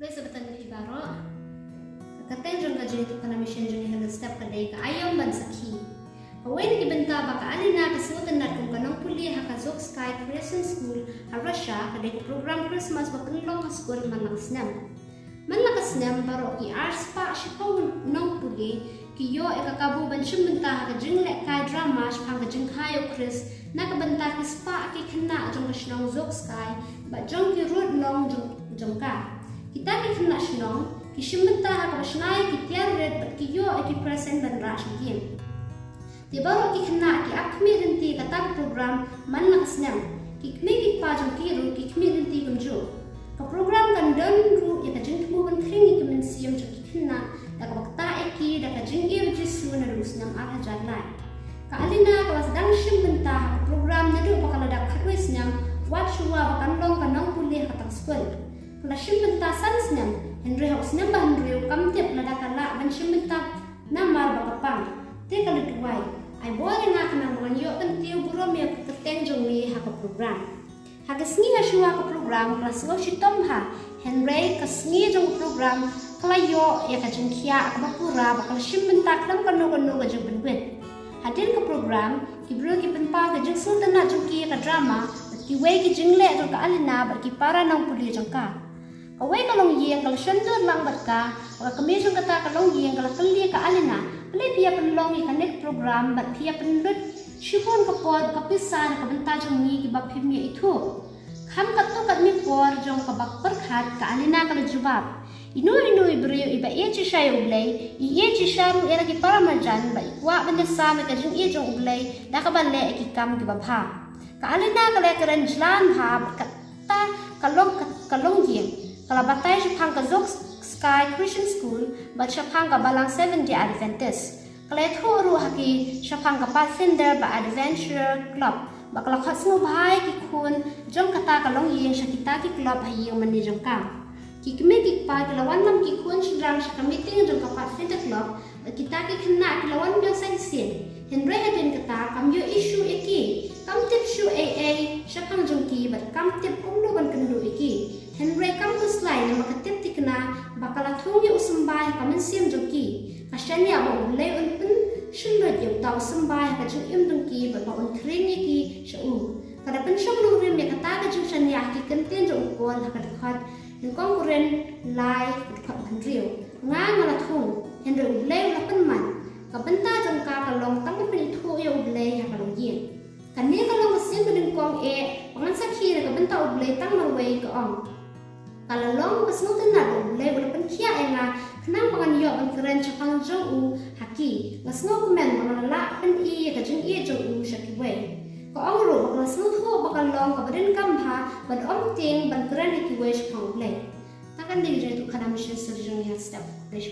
Sebetulnya Fibaro, katanya jong kaji itu kana mission jong yang step kadai ka ayam ban sakhi. Kawen ki benta baka alina ka sutan nat kung kanang puli haka Zok Sky Christian School ha Russia kadai ka program Christmas ba penlong school man snam. Man snam baro ki arspa shikaw nong puli ki yo ikakabu ban shimbenta haka jingle ka drama shpang ka jinghayo Chris na ka benta ki spa ki khna jong ka shnong Zok Sky ba jong ki road long jong ka. Kita kena senang, kisah hak bersenai kita red berkiyo eki present dan ras game. Tiba baru kena ki akmi renti kata program man nak senang, kikmi pajang kiru kikmi renti kumju. Ke program kan dan ru ya kajeng temu ban kringi kemensiam jok kena, dak wakta eki dak kajeng ia berjisu na rus nam arah jalan. Kaalina kalau sedang simbenta program nadu bakal dak kruis nam wat shua bakan long kanang pulih katang school. Kalau simbenta sansnya, Henry House nambah Henry kamtip nada kala ban simbenta namar bakapang. Te kalau tuai, ai boleh nak nang wanyo pentiu burom ya terteng jongi hak program. Hak sengi hasua ke program kelas go shitom ha. Henry kesengi jong program kelayo ya kajengkia akbapura bakal simbenta kelam kanu gajeng benwet. Hadir ke program kibro ki penpa gajeng sultan nak jongki ke drama, ki wei ki jengle atau ke alina bagi para nang puli jongka. Kawai kalong yang kalau sendur lang berka, kalau kemisung kata kalong yang kalau kelia ke alina, kelia pia penlong ikan nek program, bat pia penlut, syukun kepod, kepisan, kebentar jongi kibab himnya itu. Kam katu kat mi por jong kebak perkat ke alina kalau jubab. Inu ibrio iba ia cisai ublay, ia cisaru era ki para marjan, ba ikwa bendesa mereka jong ia jong ublay, dah kabale ikam kibab ha. Ke alina kalau keren jalan ha, kata kalong yang. Kalau batai syapang ke Zok Sky Christian School, bat syapang ke Balang 7 di Adventist. Kalau itu ru haki syapang ke Pathfinder ba Adventure Club. Ba kalau khot semua bahai ki kun, jong kata kalong yang syakita ki club hai yang mani jong kam. Ki keme ki pa ki lawan nam ki kun syadang syakamiting jong ke Pathfinder Club, ba kita ki kena ki lawan jong sainsin. Henry hadin kata kam yo isu iki, kam tip shu AA syapang jong ki bat kam tip umlu ban kendu iki. Henry kampus lain yang makatip tikna bakal athungnya usembah kamen siam joki. Kasyanya mau ulay unpun sunod yung tau sembah kajung im dongki bakal unkring iki syau. Kada pensyong lurim ya kata kajung syanya ki kentin jong ukol hakadekat yung konkuren lai hakadekat bandriyo. Nga ngalathung Henry ulay ulapan man. Kabenta jong ka kalong tangan penithu ya ulay hakalong yin. Kani kalong masin kadengkong pangansakhi na kabenta ulay tang marway kaong. Kalau long pas nung tenado, lay wala penkia nga kenang panganiyo ang keren chapang jong u haki. Mas nung kumen mga lala pen kajeng jong u shakiway. Ko ang ro bakal nung ho bakal long kabarin kamha ban omting ban keren ikiway chapang lay. Takan din dito kanamisyon sa jong yang step play.